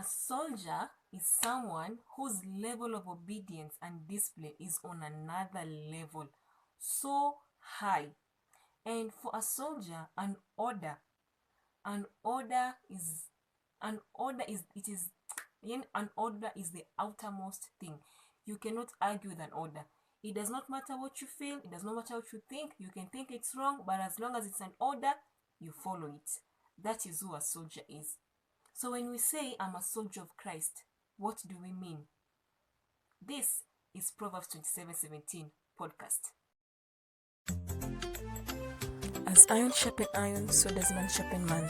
A soldier is someone whose level of obedience and discipline is on another level, so high. And for a soldier, an order is an order is it is an order is the outermost thing. You cannot argue with an order. It does not matter what you feel, it does not matter what you think. You can think it's wrong, but as long as it's an order, you follow it. That is who a soldier is. So when we say I'm a soldier of Christ, what do we mean? This is Proverbs 27:17 podcast. As iron sharpen iron, so does man sharpen man.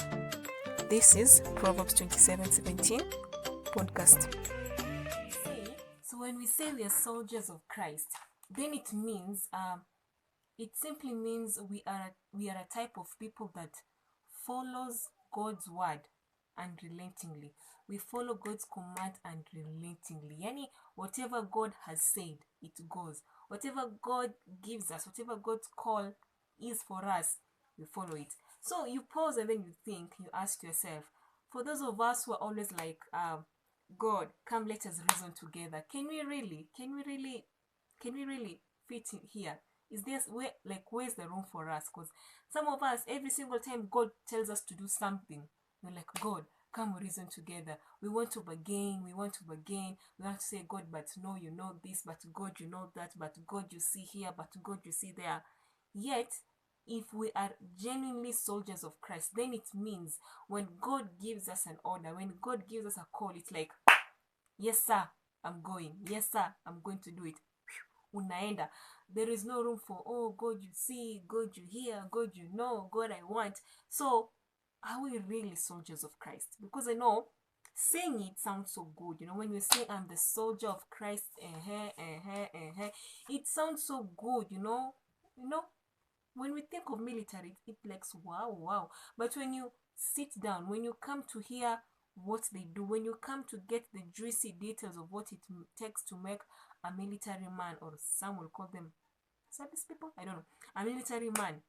This is Proverbs 27:17 podcast. So when we say we are soldiers of Christ, then it means it simply means we are a type of people that follows God's word unrelentingly. We follow God's command unrelentingly. Yani, whatever God has said, it goes. Whatever God gives us, whatever God's call is for us, we follow it. So you pause and then you ask yourself, for those of us who are always like, God, come let us reason together. Can we really fit in here? Is this where's the room for us? Because some of us, every single time God tells us to do something, we're like, God, come reason together. We want to bargain. We want to say, God, but no, you know this, but God, you know that, but God, you see here, but God, you see there. Yet, if we are genuinely soldiers of Christ, then it means when God gives us an order, when God gives us a call, it's like, yes, sir, I'm going. Yes, sir, I'm going to do it. Unaenda. There is no room for, oh, God, you see, God, you hear, God, you know, God, I want. So, are we really soldiers of Christ? Because I know saying it sounds so good. You know, when you say I'm the soldier of Christ, it sounds so good, you know. When we think of military, it likes wow. But when you sit down, when you come to hear what they do, when you come to get the juicy details of what it takes to make a military man, or some will call them service people, I don't know, a military man,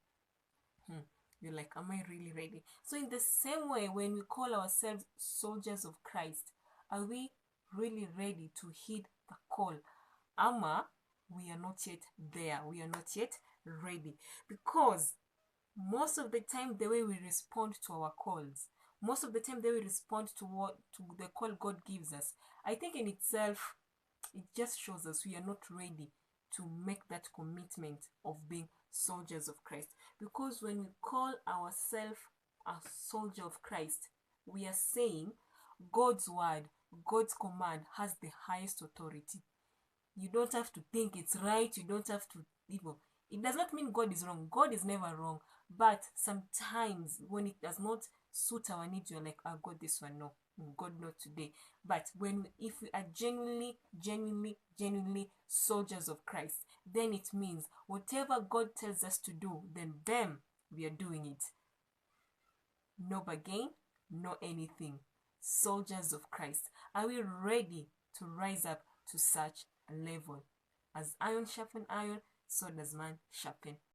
you're like, am I really ready? So in the same way, when we call ourselves soldiers of Christ, are we really ready to heed the call? Ama, we are not yet there. We are not yet ready. Because most of the time, the way we respond to our calls, most of the time, the way we respond to the call God gives us, I think in itself, it just shows us we are not ready to make that commitment of being soldiers of Christ. Because when we call ourselves a soldier of Christ, we are saying God's word, God's command has the highest authority. You don't have to think it's right. You don't have to even. It does not mean God is wrong. God is never wrong. But sometimes when it does not suit our needs, you're like, oh, God, this one, no. God, not today. But if we are genuinely soldiers of Christ, then it means whatever God tells us to do, then bam, we are doing it. No bargain, no anything. Soldiers of Christ. Are we ready to rise up to such a level? As iron sharpen iron, so does man sharpen